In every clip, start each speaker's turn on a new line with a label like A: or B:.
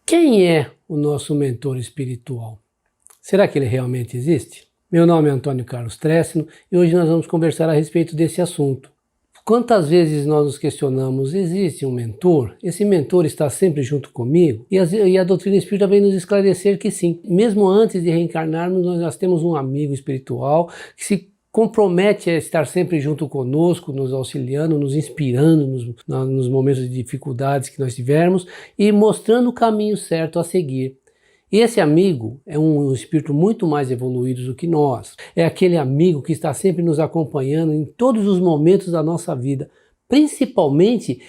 A: Quem é o nosso mentor espiritual? Será que ele realmente existe? Meu nome é Antônio Carlos Trécino e hoje nós vamos conversar a respeito desse assunto. Quantas vezes nós nos questionamos, existe um mentor? Esse mentor está sempre junto comigo? E a doutrina espírita vem nos esclarecer que sim. Mesmo antes de reencarnarmos, nós temos um amigo espiritual que se compromete a estar sempre junto conosco, nos auxiliando, nos inspirando nos momentos de dificuldades que nós tivermos e mostrando o caminho certo a seguir. E esse amigo é um espírito muito mais evoluído do que nós. É aquele amigo que está sempre nos acompanhando em todos os momentos da nossa vida. Principalmente,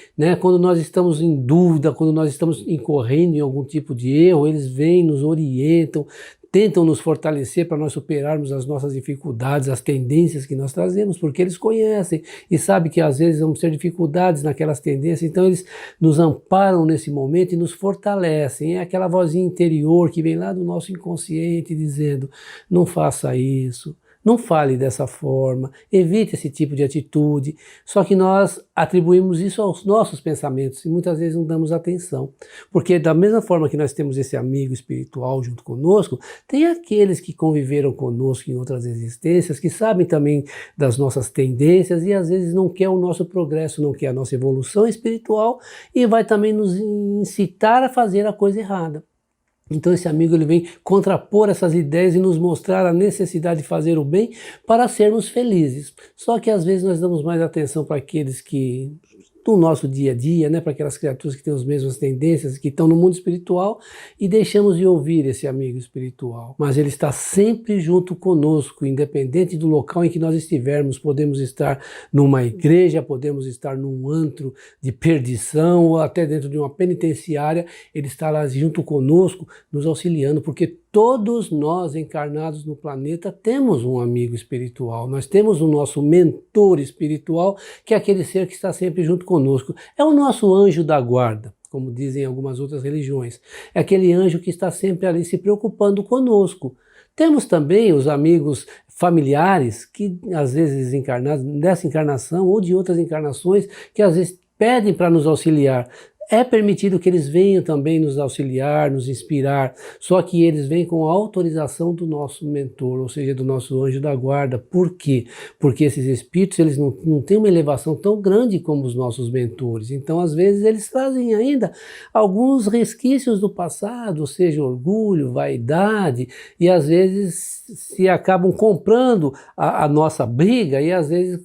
A: quando nós estamos em dúvida, quando nós estamos incorrendo em algum tipo de erro, eles vêm, nos orientam, tentam nos fortalecer para nós superarmos as nossas dificuldades, as tendências que nós trazemos, porque eles conhecem e sabem que às vezes vamos ter dificuldades naquelas tendências, então eles nos amparam nesse momento e nos fortalecem. É aquela vozinha interior que vem lá do nosso inconsciente dizendo, não faça isso, não fale dessa forma, evite esse tipo de atitude. Só que nós atribuímos isso aos nossos pensamentos e muitas vezes não damos atenção. Porque da mesma forma que nós temos esse amigo espiritual junto conosco, tem aqueles que conviveram conosco em outras existências, que sabem também das nossas tendências e às vezes não quer o nosso progresso, não quer a nossa evolução espiritual e vai também nos incitar a fazer a coisa errada. Então esse amigo ele vem contrapor essas ideias e nos mostrar a necessidade de fazer o bem para sermos felizes. Só que às vezes nós damos mais atenção para aqueles que, no nosso dia a dia, para aquelas criaturas que têm as mesmas tendências, que estão no mundo espiritual, e deixamos de ouvir esse amigo espiritual. Mas ele está sempre junto conosco, independente do local em que nós estivermos. Podemos estar numa igreja, podemos estar num antro de perdição, ou até dentro de uma penitenciária, ele está lá junto conosco, nos auxiliando, porque todos nós encarnados no planeta temos um amigo espiritual, nós temos o nosso mentor espiritual, que é aquele ser que está sempre junto conosco. É o nosso anjo da guarda, como dizem algumas outras religiões. É aquele anjo que está sempre ali se preocupando conosco. Temos também os amigos familiares que às vezes encarnados, dessa encarnação ou de outras encarnações, que às vezes pedem para nos auxiliar. É permitido que eles venham também nos auxiliar, nos inspirar, só que eles vêm com a autorização do nosso mentor, ou seja, do nosso anjo da guarda. Por quê? Porque esses espíritos eles não têm uma elevação tão grande como os nossos mentores. Então, às vezes, eles trazem ainda alguns resquícios do passado, ou seja, orgulho, vaidade, e às vezes se acabam comprando a nossa briga e às vezes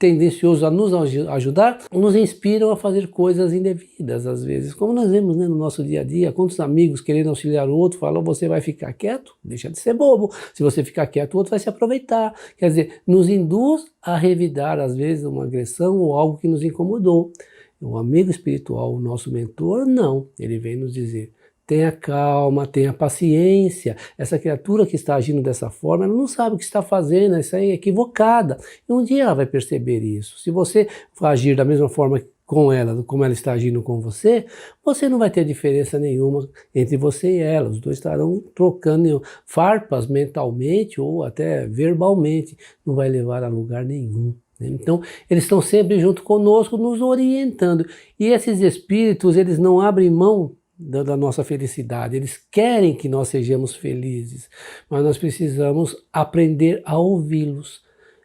A: tendencioso a nos ajudar, nos inspiram a fazer coisas indevidas, às vezes, como nós vemos no nosso dia a dia, quantos amigos querendo auxiliar o outro falam, você vai ficar quieto? Deixa de ser bobo, se você ficar quieto, o outro vai se aproveitar, quer dizer, nos induz a revidar, às vezes, uma agressão ou algo que nos incomodou. O amigo espiritual, o nosso mentor, não, ele vem nos dizer, tenha calma, tenha paciência. Essa criatura que está agindo dessa forma, ela não sabe o que está fazendo, isso aí é equivocada. E um dia ela vai perceber isso. Se você agir da mesma forma com ela, como ela está agindo com você, você não vai ter diferença nenhuma entre você e ela. Os dois estarão trocando farpas mentalmente ou até verbalmente. Não vai levar a lugar nenhum. Então, eles estão sempre junto conosco, nos orientando. E esses espíritos, eles não abrem mão da nossa felicidade, eles querem que nós sejamos felizes, mas nós precisamos aprender a ouvi-los.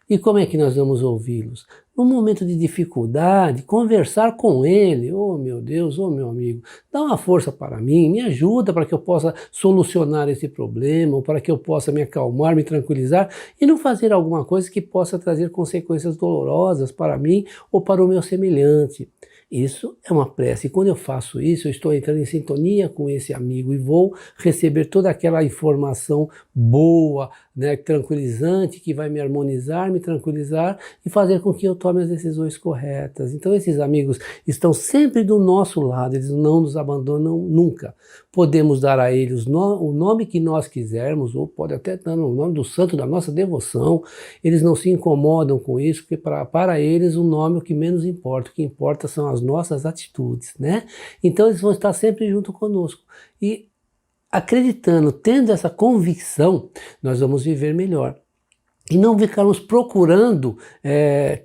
A: E como é que nós vamos ouvi-los? No momento de dificuldade, conversar com ele, oh meu Deus, oh meu amigo, dá uma força para mim, me ajuda para que eu possa solucionar esse problema, ou para que eu possa me acalmar, me tranquilizar, e não fazer alguma coisa que possa trazer consequências dolorosas para mim ou para o meu semelhante. Isso é uma prece. E quando eu faço isso, eu estou entrando em sintonia com esse amigo e vou receber toda aquela informação boa, tranquilizante, que vai me harmonizar, me tranquilizar e fazer com que eu tome as decisões corretas. Então esses amigos estão sempre do nosso lado, eles não nos abandonam nunca. Podemos dar a eles o nome que nós quisermos, ou pode até dar o nome do santo da nossa devoção. Eles não se incomodam com isso, porque para eles o nome é o que menos importa. O que importa são as nossas atitudes, Então eles vão estar sempre junto conosco. E acreditando, tendo essa convicção, nós vamos viver melhor. E não ficarmos procurando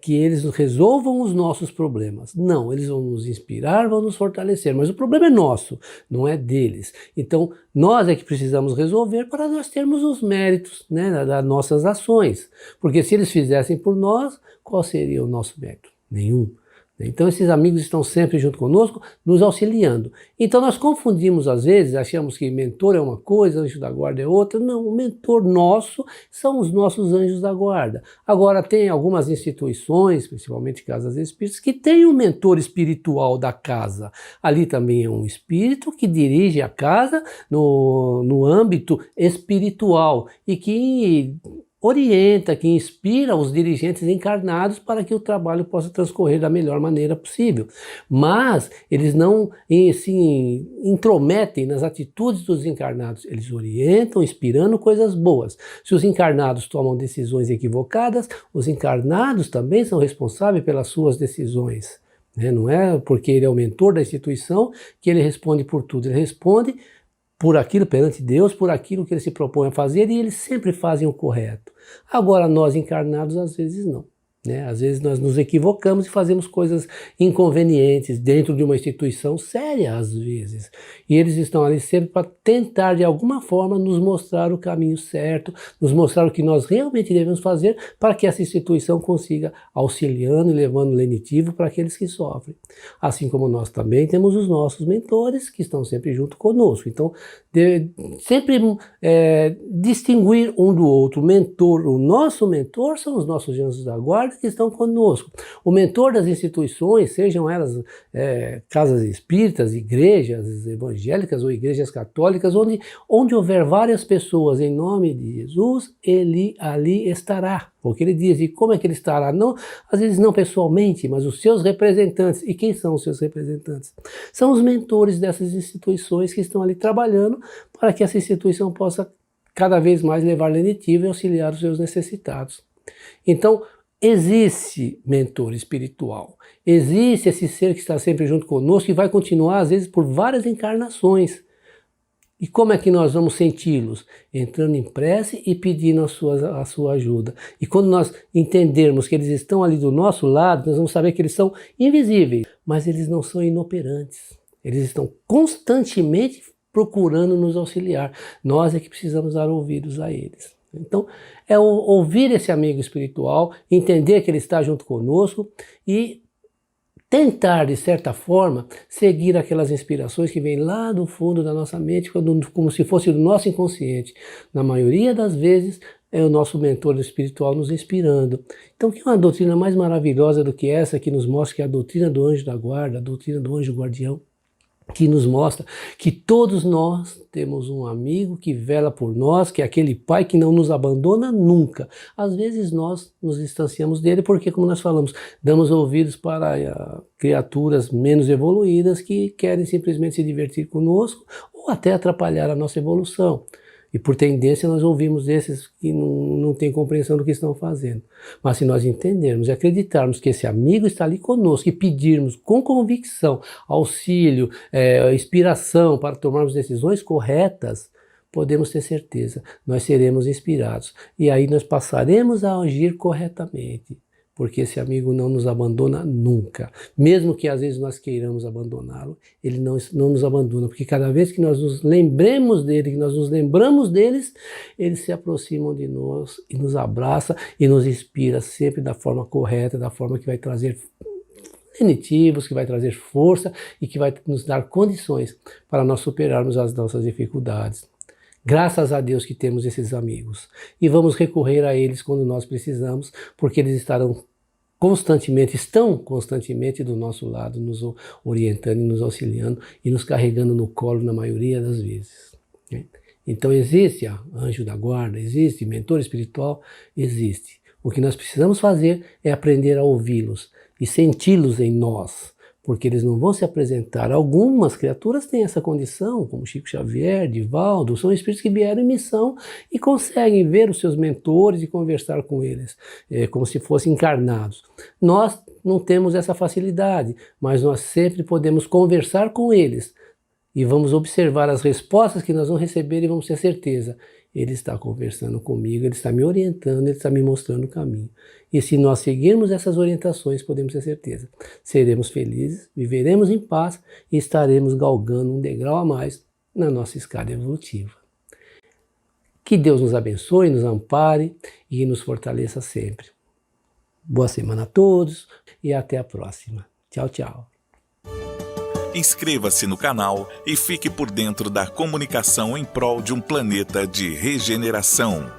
A: que eles resolvam os nossos problemas. Não, eles vão nos inspirar, vão nos fortalecer, mas o problema é nosso, não é deles. Então, nós é que precisamos resolver para nós termos os méritos, né, das nossas ações. Porque se eles fizessem por nós, qual seria o nosso mérito? Nenhum. Então esses amigos estão sempre junto conosco, nos auxiliando. Então nós confundimos às vezes, achamos que mentor é uma coisa, anjo da guarda é outra. Não, o mentor nosso são os nossos anjos da guarda. Agora tem algumas instituições, principalmente casas espíritas, que tem um mentor espiritual da casa. Ali também é um espírito que dirige a casa no âmbito espiritual e que orienta, que inspira os dirigentes encarnados para que o trabalho possa transcorrer da melhor maneira possível. Mas eles não se intrometem nas atitudes dos encarnados, eles orientam, inspirando coisas boas. Se os encarnados tomam decisões equivocadas, os encarnados também são responsáveis pelas suas decisões. Não é porque ele é o mentor da instituição que ele responde por tudo, ele responde por aquilo perante Deus, por aquilo que ele se propõe a fazer, e eles sempre fazem o correto. Agora nós encarnados às vezes não. Às vezes nós nos equivocamos e fazemos coisas inconvenientes dentro de uma instituição séria, às vezes. E eles estão ali sempre para tentar, de alguma forma, nos mostrar o caminho certo, nos mostrar o que nós realmente devemos fazer para que essa instituição consiga auxiliando e levando lenitivo para aqueles que sofrem. Assim como nós também temos os nossos mentores que estão sempre junto conosco. Então, sempre distinguir um do outro. O nosso mentor são os nossos anjos da guarda que estão conosco. O mentor das instituições, sejam elas casas espíritas, igrejas evangélicas ou igrejas católicas, onde houver várias pessoas em nome de Jesus, ele ali estará. Porque ele diz, e como é que ele estará? Não, às vezes não pessoalmente, mas os seus representantes. E quem são os seus representantes? São os mentores dessas instituições que estão ali trabalhando para que essa instituição possa cada vez mais levar lenitivo e auxiliar os seus necessitados. Então, existe mentor espiritual, existe esse ser que está sempre junto conosco e vai continuar às vezes por várias encarnações. E como é que nós vamos senti-los? Entrando em prece e pedindo a sua ajuda. E quando nós entendermos que eles estão ali do nosso lado, nós vamos saber que eles são invisíveis, mas eles não são inoperantes. Eles estão constantemente procurando nos auxiliar. Nós é que precisamos dar ouvidos a eles. Então, é ouvir esse amigo espiritual, entender que ele está junto conosco e tentar, de certa forma, seguir aquelas inspirações que vêm lá do fundo da nossa mente, como se fosse do nosso inconsciente. Na maioria das vezes, é o nosso mentor espiritual nos inspirando. Então, que é uma doutrina mais maravilhosa do que essa, que nos mostra que é a doutrina do anjo da guarda, a doutrina do anjo guardião, que nos mostra que todos nós temos um amigo que vela por nós, que é aquele pai que não nos abandona nunca. Às vezes nós nos distanciamos dele porque, como nós falamos, damos ouvidos para criaturas menos evoluídas que querem simplesmente se divertir conosco ou até atrapalhar a nossa evolução. E por tendência nós ouvimos esses que não têm compreensão do que estão fazendo. Mas se nós entendermos e acreditarmos que esse amigo está ali conosco e pedirmos com convicção, auxílio, inspiração para tomarmos decisões corretas, podemos ter certeza, nós seremos inspirados. E aí nós passaremos a agir corretamente. Porque esse amigo não nos abandona nunca. Mesmo que às vezes nós queiramos abandoná-lo, ele não nos abandona. Porque cada vez que nós nos lembremos dele, que nós nos lembramos deles, eles se aproximam de nós e nos abraça e nos inspira sempre da forma correta, da forma que vai trazer lenitivos, que vai trazer força e que vai nos dar condições para nós superarmos as nossas dificuldades. Graças a Deus que temos esses amigos. E vamos recorrer a eles quando nós precisamos, porque eles estão constantemente do nosso lado, nos orientando, nos auxiliando e nos carregando no colo na maioria das vezes. Então existe anjo da guarda, existe mentor espiritual, existe. O que nós precisamos fazer é aprender a ouvi-los e senti-los em nós. Porque eles não vão se apresentar. Algumas criaturas têm essa condição, como Chico Xavier, Divaldo, são espíritos que vieram em missão e conseguem ver os seus mentores e conversar com eles, como se fossem encarnados. Nós não temos essa facilidade, mas nós sempre podemos conversar com eles e vamos observar as respostas que nós vamos receber e vamos ter certeza. Ele está conversando comigo, Ele está me orientando, Ele está me mostrando o caminho. E se nós seguirmos essas orientações, podemos ter certeza, seremos felizes, viveremos em paz e estaremos galgando um degrau a mais na nossa escada evolutiva. Que Deus nos abençoe, nos ampare e nos fortaleça sempre. Boa semana a todos e até a próxima. Tchau, tchau.
B: Inscreva-se no canal e fique por dentro da comunicação em prol de um planeta de regeneração.